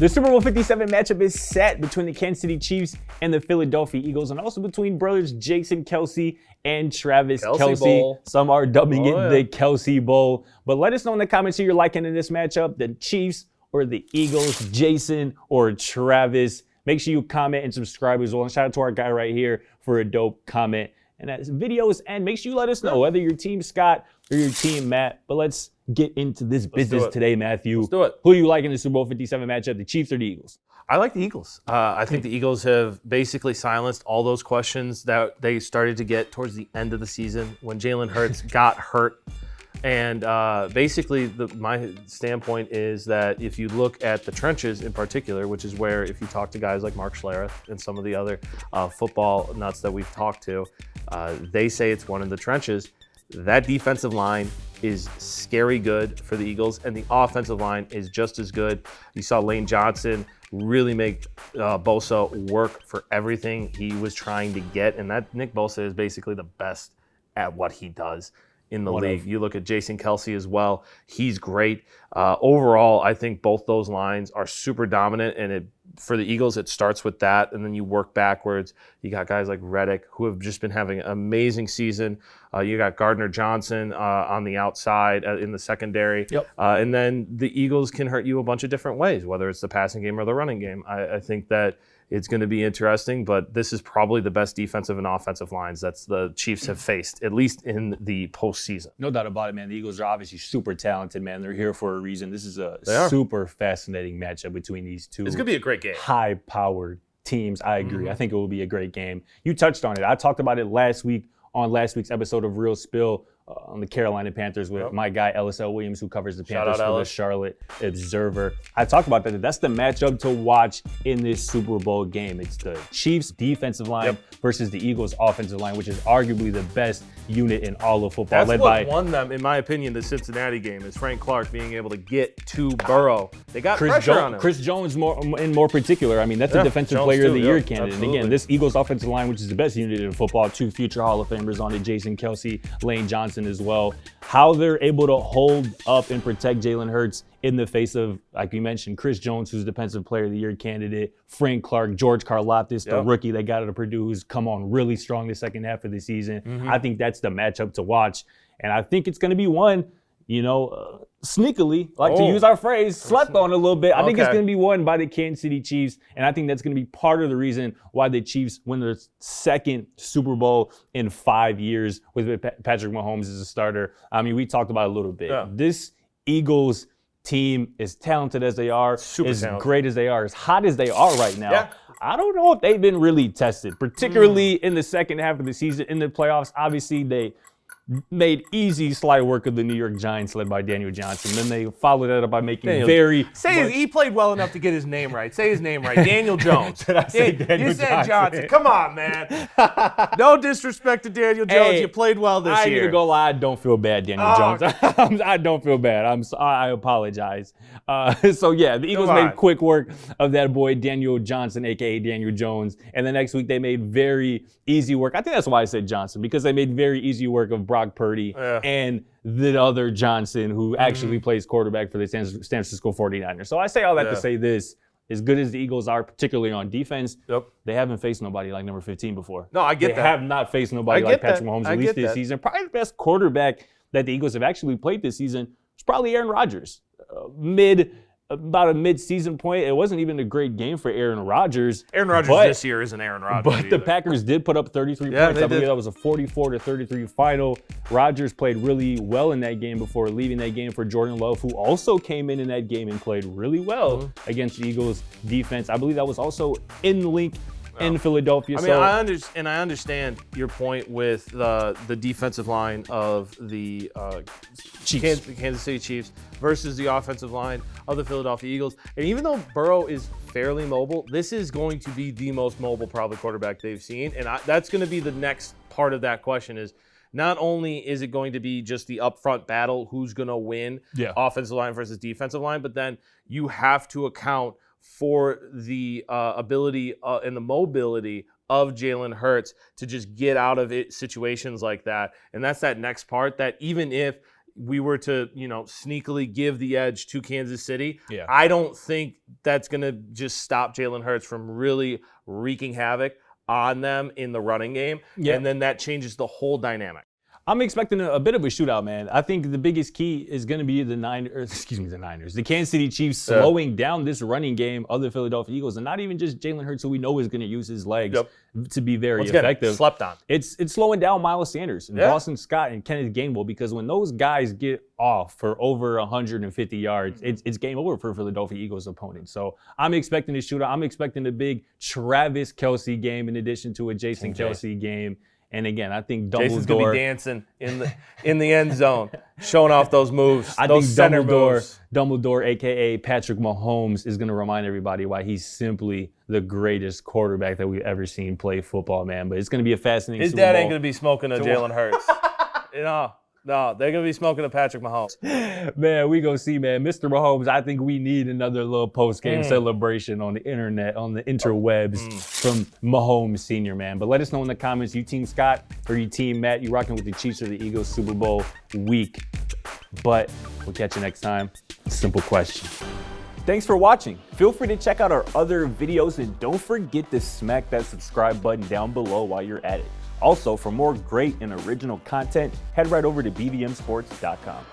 The Super Bowl 57 matchup is set between the Kansas City Chiefs and the Philadelphia Eagles, and also between brothers Jason Kelce and Travis Kelce. Some are dubbing it the Kelce Bowl. But let us know in the comments who you're liking in this matchup, the Chiefs or the Eagles, Jason or Travis. Make sure you comment and subscribe as well. And shout out to our guy right here for a dope comment. And as videos end, make sure you let us know whether you're Team Scott or your Team Matt. But let's get into this business today, Matthew. Let's do it. Who do you like in the Super Bowl 57 matchup, the Chiefs or the Eagles? I like the Eagles. I think the Eagles have basically silenced all those questions that they started to get towards the end of the season when Jalen Hurts got hurt. And basically, my standpoint is that if you look at the trenches in particular, which is where if you talk to guys like Mark Schlereth and some of the other football nuts that we've talked to, they say it's one of the trenches. That defensive line is scary good for the Eagles, and the offensive line is just as good. You saw Lane Johnson really make Bosa work for everything he was trying to get, and that Nick Bosa is basically the best at what he does in the league. You look at Jason Kelce as well. He's great. Overall, I think both those lines are super dominant, and for the Eagles, it starts with that, and then you work backwards. You got guys like Reddick, who have just been having an amazing season. You got Gardner Johnson on the outside in the secondary. And then the Eagles can hurt you a bunch of different ways, whether it's the passing game or the running game. I think that it's going to be interesting, but this is probably the best defensive and offensive lines that the Chiefs have faced, at least in the postseason. No doubt about it, man. The Eagles are obviously super talented, man. They're here for a reason. This is a super fascinating matchup between these two. It's going to be a great game. High-powered teams. I agree. I think it will be a great game. You touched on it. I talked about it last week on last week's episode of Real Spill on the Carolina Panthers with my guy Ellis L. Williams, who covers the Panthers for the Charlotte Observer. I talked about that. That's the matchup to watch in this Super Bowl game. It's the Chiefs defensive line versus the Eagles offensive line, which is arguably the best unit in all of football. That's what won them, in my opinion, the Cincinnati game, is Frank Clark being able to get to Burrow. They got pressure on him. Chris Jones more particular. I mean, that's a defensive player of the year candidate. And again, this Eagles offensive line, which is the best unit in football, two future Hall of Famers on it, Jason Kelce, Lane Johnson as well. How they're able to hold up and protect Jalen Hurts in the face of, like you mentioned, Chris Jones, who's defensive player of the year candidate, Frank Clark, George Karlaftis, the rookie they got out of Purdue, who's come on really strong the second half of the season. I think that's the matchup to watch. And I think it's going to be one, sneakily, to use our phrase, slept on a little bit. I think it's going to be won by the Kansas City Chiefs, and I think that's going to be part of the reason why the Chiefs win their second Super Bowl in 5 years with Patrick Mahomes as a starter. I mean, we talked about it a little bit. This Eagles team, as talented as they are, great as they are, as hot as they are right now, I don't know if they've been really tested, particularly in the second half of the season. In the playoffs, obviously they made easy slight work of the New York Giants led by Daniel Johnson. Then they followed that up by making he played well enough to get his name right. Say his name right. Daniel Jones. Did I say Daniel Johnson? You said Johnson. Come on, man. No disrespect to Daniel Jones. You played well this year. I ain't gonna go lie. I don't feel bad, Daniel Jones. I don't feel bad. I apologize. The Eagles made quick work of that boy, Daniel Johnson, a.k.a. Daniel Jones. And the next week they made very easy work. I think that's why I said Johnson, because they made very easy work of Brock Purdy and the other Johnson, who actually plays quarterback for the San Francisco 49ers. So I say all that to say this. As good as the Eagles are, particularly on defense, they haven't faced nobody like number 15 before. No, I get that. They have not faced nobody like Patrick Mahomes, at least this season. Probably the best quarterback that the Eagles have actually played this season is probably Aaron Rodgers. About a mid-season point, it wasn't even a great game for Aaron Rodgers. Aaron Rodgers this year isn't Aaron Rodgers. But the Packers did put up 33 points. I believe that was a 44-33 final. Rodgers played really well in that game before leaving that game for Jordan Love, who also came in that game and played really well against the Eagles defense. I believe that was also in Link in Philadelphia. I mean, I understand your point with the defensive line of the Kansas City Chiefs versus the offensive line of the Philadelphia Eagles. And even though Burrow is fairly mobile, this is going to be the most mobile probably quarterback they've seen. And that's going to be the next part of that question is, not only is it going to be just the upfront battle, who's going to win offensive line versus defensive line, but then you have to account for the ability and the mobility of Jalen Hurts to just get out of it situations like that. And that's that next part that even if we were to, sneakily give the edge to Kansas City, Yeah. I don't think that's going to just stop Jalen Hurts from really wreaking havoc on them in the running game. Yeah. And then that changes the whole dynamic. I'm expecting a bit of a shootout, man. I think the biggest key is going to be the Kansas City Chiefs slowing down this running game of the Philadelphia Eagles, and not even just Jalen Hurts, who we know is going to use his legs to be very effective. Slept on. It's slowing down Miles Sanders and Boston Scott and Kenneth Gainwell, because when those guys get off for over 150 yards, it's game over for Philadelphia Eagles opponents. So I'm expecting a shootout. I'm expecting a big Travis Kelce game in addition to a Jason Kelce game. And again, I think Jason's gonna be dancing in the end zone, showing off those moves. I think Dumbledore, aka Patrick Mahomes, is gonna remind everybody why he's simply the greatest quarterback that we've ever seen play football, man. But it's gonna be a fascinating. His dad ain't gonna be smoking a Jalen Hurts. No, they're going to be smoking a Patrick Mahomes. Man, we go see, man. Mr. Mahomes, I think we need another little post-game celebration on the internet, on the interwebs from Mahomes Sr., man. But let us know in the comments, you Team Scott or you Team Matt? You rocking with the Chiefs or the Eagles Super Bowl week? But we'll catch you next time. Simple question. Thanks for watching. Feel free to check out our other videos, and don't forget to smack that subscribe button down below while you're at it. Also, for more great and original content, head right over to bvmsports.com.